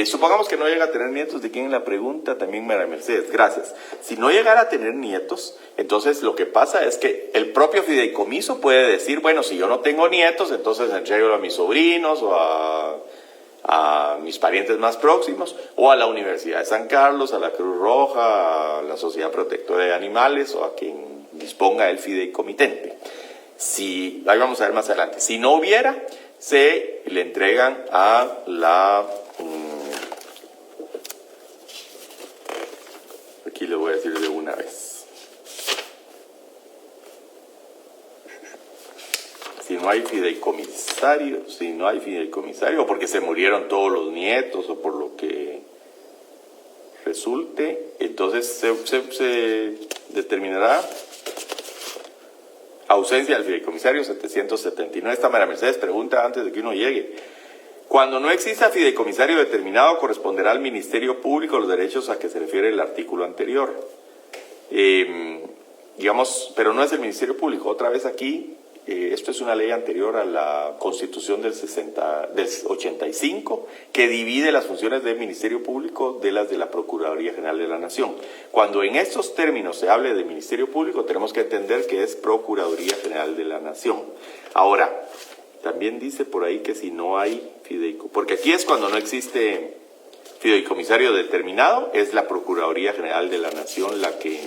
Supongamos que no llega a tener nietos. ¿De quién es la pregunta? También María Mercedes, gracias. Si no llegara a tener nietos, entonces lo que pasa es que el propio fideicomiso puede decir, bueno, si yo no tengo nietos, entonces entrego a mis sobrinos o a mis parientes más próximos, o a la Universidad de San Carlos, a la Cruz Roja, a la Sociedad Protectora de Animales, o a quien disponga el fideicomitente. Ahí vamos a ver más adelante. Si no hubiera, se le entregan a la... Aquí le voy a decir de una vez. no hay fideicomisario, o porque se murieron todos los nietos, o por lo que resulte, entonces se determinará ausencia del fideicomisario 779. Esta María Mercedes pregunta antes de que uno llegue. Cuando no exista fideicomisario determinado, corresponderá al Ministerio Público los derechos a que se refiere el artículo anterior. Digamos, pero no es el Ministerio Público. Otra vez aquí, esto es una ley anterior a la Constitución del 85, que divide las funciones del Ministerio Público de las de la Procuraduría General de la Nación. Cuando en estos términos se hable de Ministerio Público, tenemos que entender que es Procuraduría General de la Nación. Ahora, también dice por ahí que si no hay fideicomisario, porque aquí es cuando no existe fideicomisario determinado, es la Procuraduría General de la Nación la que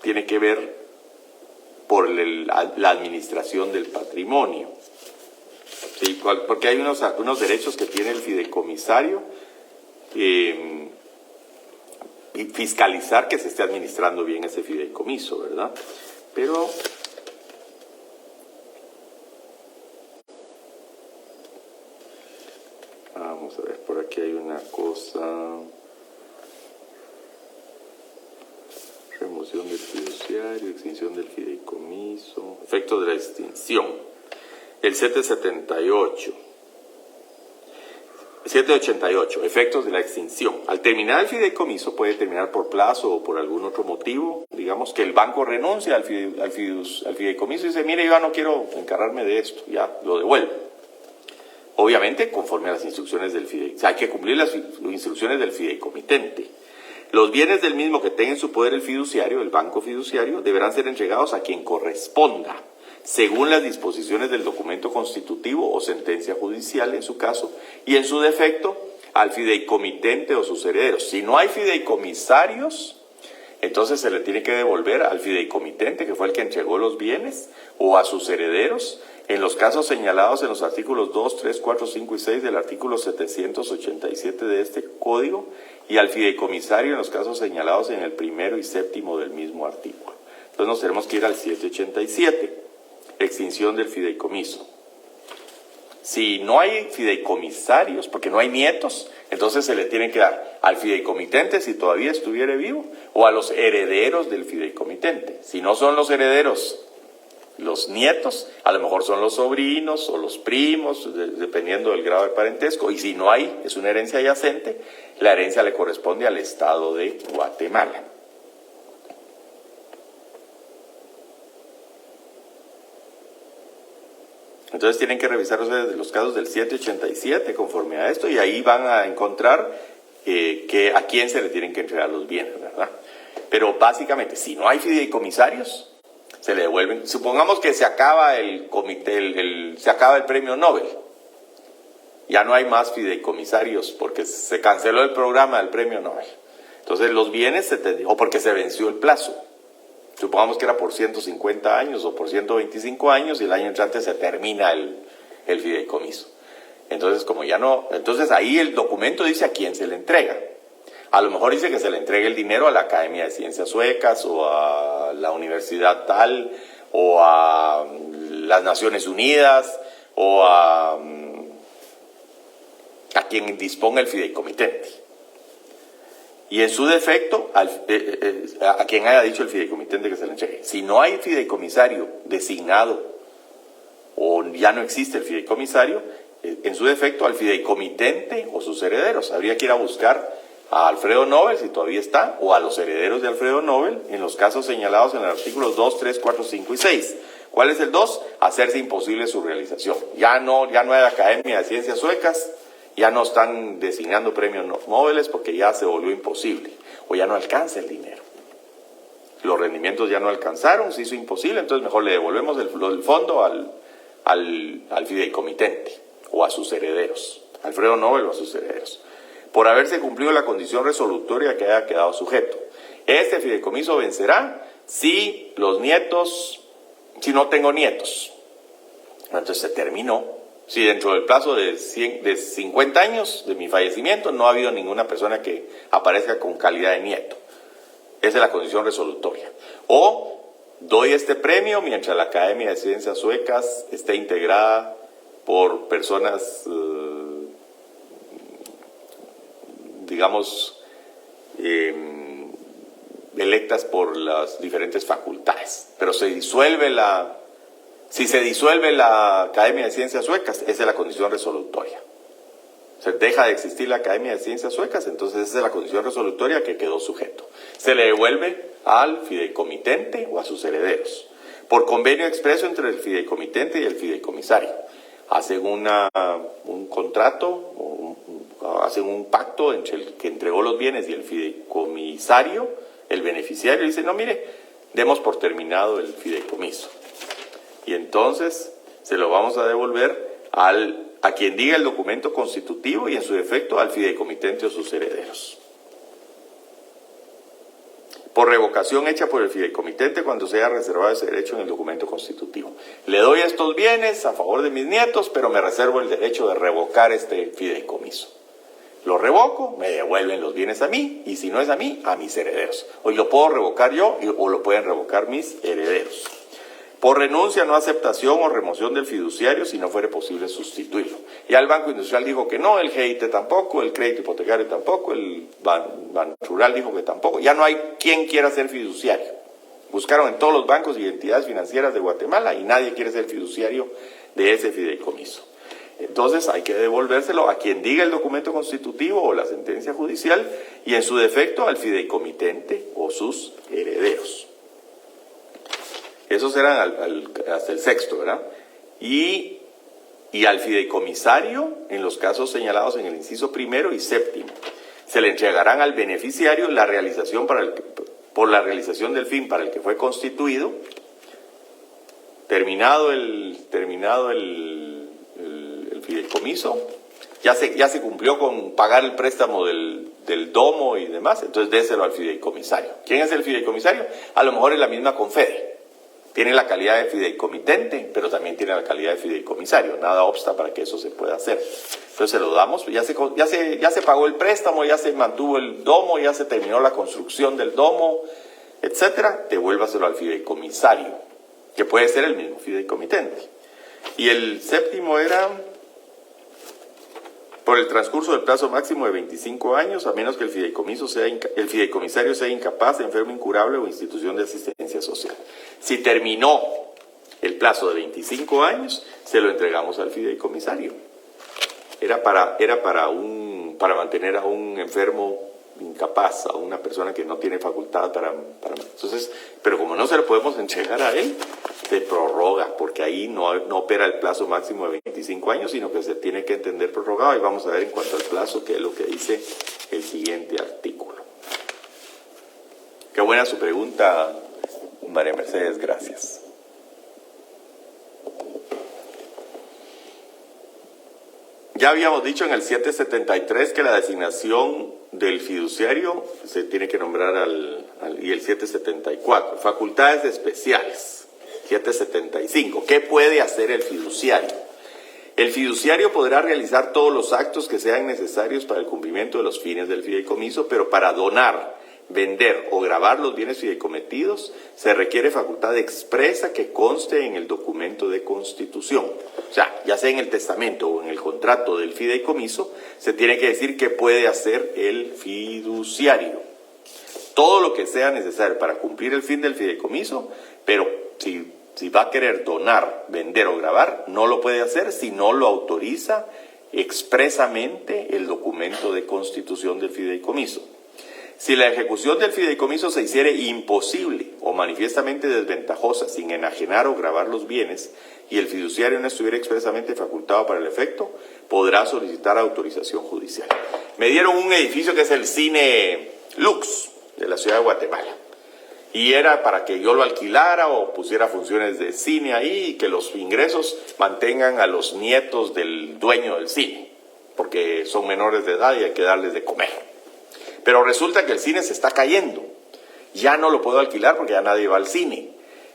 tiene que ver por la administración del patrimonio. Sí, porque hay unos derechos que tiene el fideicomisario y fiscalizar que se esté administrando bien ese fideicomiso, ¿verdad? Pero vamos a ver, por aquí hay una cosa. Remoción del fiduciario, extinción del fideicomiso, efectos de la extinción. El 788, efectos de la extinción. Al terminar el fideicomiso, puede terminar por plazo o por algún otro motivo, digamos que el banco renuncia al fideicomiso y dice, mire, yo ya no quiero encargarme de esto, ya lo devuelve. Obviamente, conforme a las instrucciones del fideicomitente. O sea, hay que cumplir las instrucciones del fideicomitente. Los bienes del mismo que tenga en su poder el fiduciario, el banco fiduciario, deberán ser entregados a quien corresponda, según las disposiciones del documento constitutivo o sentencia judicial en su caso, y en su defecto al fideicomitente o sus herederos. Si no hay fideicomisarios, entonces se le tiene que devolver al fideicomitente, que fue el que entregó los bienes, o a sus herederos, en los casos señalados en los artículos 2, 3, 4, 5 y 6 del artículo 787 de este código, y al fideicomisario en los casos señalados en el primero y séptimo del mismo artículo. Entonces nos tenemos que ir al 787, extinción del fideicomiso. Si no hay fideicomisarios, porque no hay nietos, entonces se le tienen que dar al fideicomitente si todavía estuviera vivo, o a los herederos del fideicomitente. Si no son los herederos los nietos, a lo mejor son los sobrinos o los primos, dependiendo del grado de parentesco, y si no hay, es una herencia yacente, la herencia le corresponde al Estado de Guatemala. Entonces tienen que revisar ustedes los casos del 787 conforme a esto, y ahí van a encontrar que a quién se le tienen que entregar los bienes, ¿verdad? Pero básicamente, si no hay fideicomisarios, se le devuelven. Supongamos que se acaba el premio Nobel. Ya no hay más fideicomisarios porque se canceló el programa del premio Nobel. Entonces los bienes, o porque se venció el plazo. Supongamos que era por 150 años o por 125 años y el año entrante se termina el fideicomiso. Entonces, como ya no, entonces ahí el documento dice a quién se le entrega. A lo mejor dice que se le entregue el dinero a la Academia de Ciencias Suecas o a la universidad tal o a las Naciones Unidas o a quien disponga el fideicomitente. Y en su defecto, a quien haya dicho el fideicomitente que se le entregue. Si no hay fideicomisario designado o ya no existe el fideicomisario, en su defecto al fideicomitente o sus herederos. Habría que ir a buscar a Alfredo Nobel, si todavía está, o a los herederos de Alfredo Nobel, en los casos señalados en los artículos 2, 3, 4, 5 y 6. ¿Cuál es el 2? Hacerse imposible su realización. Ya no hay Academia de Ciencias Suecas, ya no están designando premios Nobel porque ya se volvió imposible, o ya no alcanza el dinero. Los rendimientos ya no alcanzaron, se hizo imposible, entonces mejor le devolvemos el fondo al fideicomitente, o a sus herederos, Alfredo Nobel o a sus herederos, por haberse cumplido la condición resolutoria que haya quedado sujeto. Este fideicomiso vencerá si no tengo nietos. Entonces se terminó. Si dentro del plazo de 50 años de mi fallecimiento no ha habido ninguna persona que aparezca con calidad de nieto. Esa es la condición resolutoria. O Doy este premio mientras la Academia de Ciencias Suecas esté integrada por personas, digamos, electas por las diferentes facultades. Pero si se disuelve la Academia de Ciencias Suecas, esa es la condición resolutoria. Se deja de existir la Academia de Ciencias Suecas, entonces esa es la condición resolutoria que quedó sujeto. Se le devuelve al fideicomitente o a sus herederos, por convenio expreso entre el fideicomitente y el fideicomisario. Hacen un contrato, hacen un pacto entre el que entregó los bienes y el fideicomisario, el beneficiario, dice, no, mire, demos por terminado el fideicomiso. Y entonces se lo vamos a devolver a quien diga el documento constitutivo y en su defecto al fideicomitente o sus herederos. Por revocación hecha por el fideicomitente cuando se haya reservado ese derecho en el documento constitutivo. Le doy estos bienes a favor de mis nietos, pero me reservo el derecho de revocar este fideicomiso. Lo revoco, me devuelven los bienes a mí, y si no es a mí, a mis herederos. Hoy lo puedo revocar yo o lo pueden revocar mis herederos. Por renuncia, no aceptación o remoción del fiduciario si no fuere posible sustituirlo. Ya el Banco Industrial dijo que no, el GIT tampoco, el crédito hipotecario tampoco, el Ban Rural dijo que tampoco. Ya no hay quien quiera ser fiduciario. Buscaron en todos los bancos y entidades financieras de Guatemala y nadie quiere ser fiduciario de ese fideicomiso. Entonces hay que devolvérselo a quien diga el documento constitutivo o la sentencia judicial y en su defecto al fideicomitente o sus herederos. Esos eran hasta el sexto, ¿verdad? Y al fideicomisario, en los casos señalados en el inciso primero y séptimo, se le entregarán al beneficiario la realización por la realización del fin para el que fue constituido, terminado el fideicomiso, ya se cumplió con pagar el préstamo del domo y demás, entonces déselo al fideicomisario. ¿Quién es el fideicomisario? A lo mejor es la misma Confede. Tiene la calidad de fideicomitente, pero también tiene la calidad de fideicomisario. Nada obsta para que eso se pueda hacer. Entonces se lo damos, ya se pagó el préstamo, ya se mantuvo el domo, ya se terminó la construcción del domo, etcétera. Devuélvaselo al fideicomisario, que puede ser el mismo fideicomitente. Y el séptimo era por el transcurso del plazo máximo de 25 años, a menos que el fideicomisario sea incapaz, enfermo incurable o institución de asistencia social. Si terminó el plazo de 25 años, se lo entregamos al fideicomisario. Era para mantener a un enfermo incapaz, a una persona que no tiene facultad para entonces, pero como no se lo podemos entregar a él, se prorroga, porque ahí no opera el plazo máximo de 25 años, sino que se tiene que entender prorrogado, y vamos a ver en cuanto al plazo qué es lo que dice el siguiente artículo. Qué buena su pregunta, María Mercedes, gracias. Ya habíamos dicho en el 773 que la designación del fiduciario se tiene que nombrar y el 774, facultades especiales, 775, ¿qué puede hacer el fiduciario? El fiduciario podrá realizar todos los actos que sean necesarios para el cumplimiento de los fines del fideicomiso, pero para donar, vender o gravar los bienes fideicometidos se requiere facultad expresa que conste en el documento de constitución. O sea, ya sea en el testamento o en el contrato del fideicomiso, se tiene que decir qué puede hacer el fiduciario. Todo lo que sea necesario para cumplir el fin del fideicomiso, pero si va a querer donar, vender o grabar, no lo puede hacer si no lo autoriza expresamente el documento de constitución del fideicomiso. Si la ejecución del fideicomiso se hiciere imposible o manifiestamente desventajosa sin enajenar o gravar los bienes y el fiduciario no estuviera expresamente facultado para el efecto, podrá solicitar autorización judicial. Me dieron un edificio que es el Cine Lux de la ciudad de Guatemala y era para que yo lo alquilara o pusiera funciones de cine ahí y que los ingresos mantengan a los nietos del dueño del cine, porque son menores de edad y hay que darles de comer. Pero resulta que el cine se está cayendo. Ya no lo puedo alquilar porque ya nadie va al cine.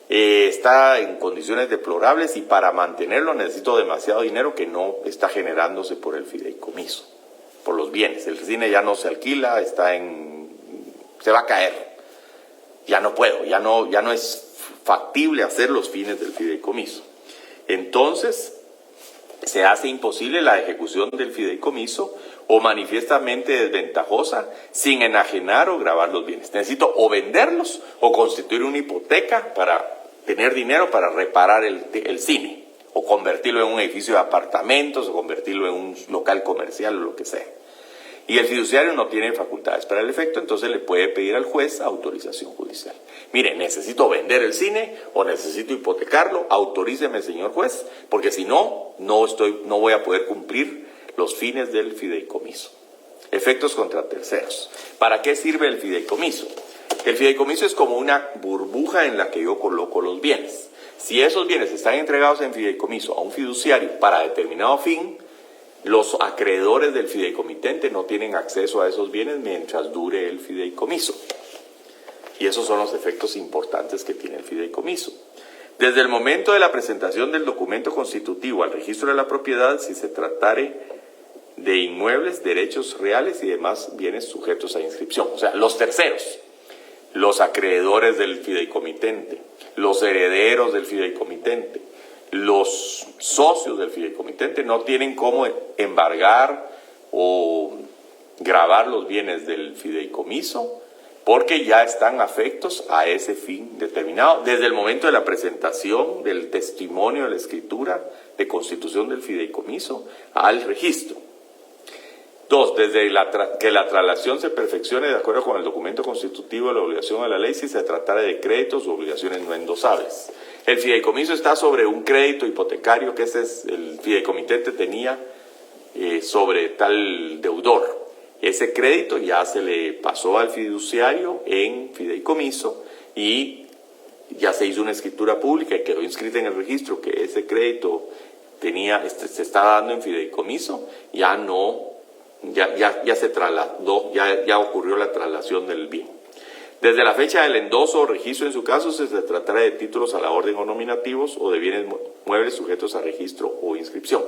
Está en condiciones deplorables y para mantenerlo necesito demasiado dinero que no está generándose por el fideicomiso, por los bienes. El cine ya no se alquila, se va a caer. Ya no puedo, ya no es factible hacer los fines del fideicomiso. Entonces, se hace imposible la ejecución del fideicomiso o manifiestamente desventajosa sin enajenar o gravar los bienes. Necesito o venderlos o constituir una hipoteca para tener dinero para reparar el cine o convertirlo en un edificio de apartamentos o convertirlo en un local comercial o lo que sea. Y el fiduciario no tiene facultades para el efecto, entonces le puede pedir al juez autorización judicial. Mire, necesito vender el cine o necesito hipotecarlo, autoríceme, señor juez, porque si no, no voy a poder cumplir los fines del fideicomiso. Efectos contra terceros. ¿Para qué sirve el fideicomiso? El fideicomiso es como una burbuja en la que yo coloco los bienes. Si esos bienes están entregados en fideicomiso a un fiduciario para determinado fin, los acreedores del fideicomitente no tienen acceso a esos bienes mientras dure el fideicomiso. Y esos son los efectos importantes que tiene el fideicomiso. Desde el momento de la presentación del documento constitutivo al registro de la propiedad, si se tratare de inmuebles, derechos reales y demás bienes sujetos a inscripción. O sea, los terceros, los acreedores del fideicomitente, los herederos del fideicomitente, los socios del fideicomitente no tienen cómo embargar o gravar los bienes del fideicomiso porque ya están afectos a ese fin determinado desde el momento de la presentación del testimonio de la escritura de constitución del fideicomiso al registro. 2. Desde que la traslación se perfeccione de acuerdo con el documento constitutivo de la obligación a la ley si se tratara de créditos o obligaciones no endosables. El fideicomiso está sobre un crédito hipotecario que el fideicomitente tenía sobre tal deudor. Ese crédito ya se le pasó al fiduciario en fideicomiso y ya se hizo una escritura pública y quedó inscrita en el registro que ese crédito se está dando en fideicomiso, ya se trasladó, ya ocurrió la traslación del bien. Desde la fecha del endoso o registro en su caso, se tratará de títulos a la orden o nominativos o de bienes muebles sujetos a registro o inscripción.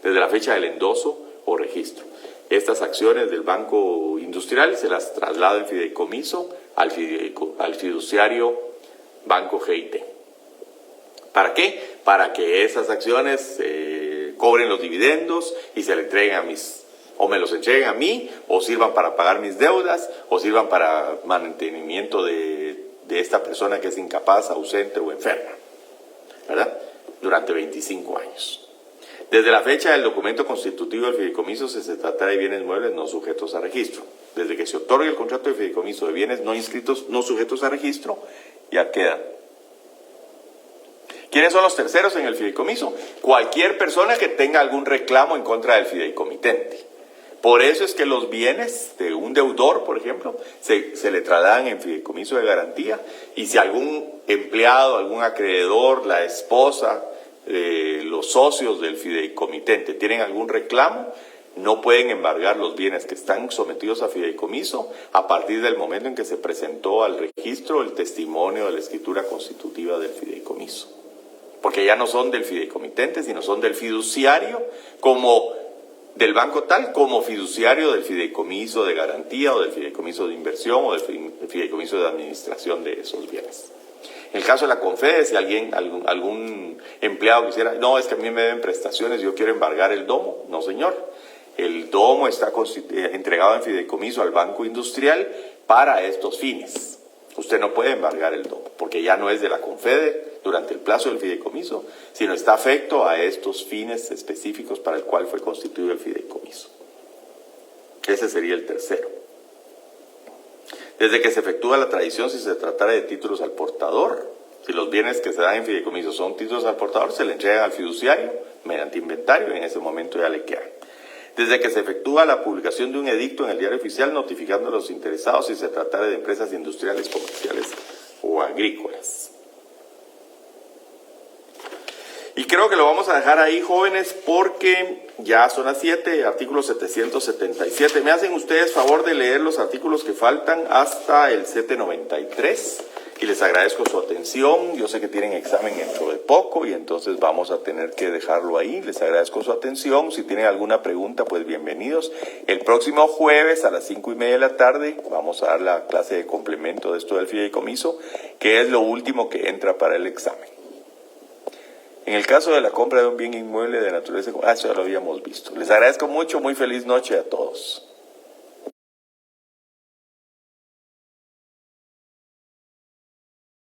Desde la fecha del endoso o registro. Estas acciones del Banco Industrial se las traslada en fideicomiso al fiduciario Banco GIT. ¿Para qué? Para que esas acciones cobren los dividendos y se le entreguen o me los entreguen a mí, o sirvan para pagar mis deudas, o sirvan para mantenimiento de esta persona que es incapaz, ausente o enferma, ¿verdad? Durante 25 años. Desde la fecha del documento constitutivo del fideicomiso se tratará de bienes muebles no sujetos a registro. Desde que se otorgue el contrato de fideicomiso de bienes no inscritos, no sujetos a registro, ya quedan. ¿Quiénes son los terceros en el fideicomiso? Cualquier persona que tenga algún reclamo en contra del fideicomitente. Por eso es que los bienes de un deudor, por ejemplo, se le trasladan en fideicomiso de garantía, y si algún empleado, algún acreedor, la esposa, los socios del fideicomitente tienen algún reclamo, no pueden embargar los bienes que están sometidos a fideicomiso a partir del momento en que se presentó al registro el testimonio de la escritura constitutiva del fideicomiso. Porque ya no son del fideicomitente, sino son del fiduciario del banco tal como fiduciario del fideicomiso de garantía o del fideicomiso de inversión o del fideicomiso de administración de esos bienes. En el caso de la Confede, si algún empleado quisiera, no, es que a mí me deben prestaciones, yo quiero embargar el domo. No, señor. El domo está entregado en fideicomiso al Banco Industrial para estos fines. Usted no puede embargar el domo, porque ya no es de la Confede durante el plazo del fideicomiso, sino está afecto a estos fines específicos para el cual fue constituido el fideicomiso. Ese sería el tercero. Desde que se efectúa la tradición, si se tratara de títulos al portador, si los bienes que se dan en fideicomiso son títulos al portador, se le entregan al fiduciario mediante inventario y en ese momento ya le quedan. Desde que se efectúa la publicación de un edicto en el diario oficial notificando a los interesados si se tratara de empresas industriales, comerciales o agrícolas. Y creo que lo vamos a dejar ahí, jóvenes, porque ya son las 7, artículo 777. Me hacen ustedes favor de leer los artículos que faltan hasta el 793, Y les agradezco su atención. Yo sé que tienen examen dentro de poco y entonces vamos a tener que dejarlo ahí. Les agradezco su atención. Si tienen alguna pregunta, pues bienvenidos. El próximo jueves a las 5:30 de la tarde vamos a dar la clase de complemento de esto del fideicomiso, que es lo último que entra para el examen. En el caso de la compra de un bien inmueble de naturaleza, eso ya lo habíamos visto. Les agradezco mucho. Muy feliz noche a todos.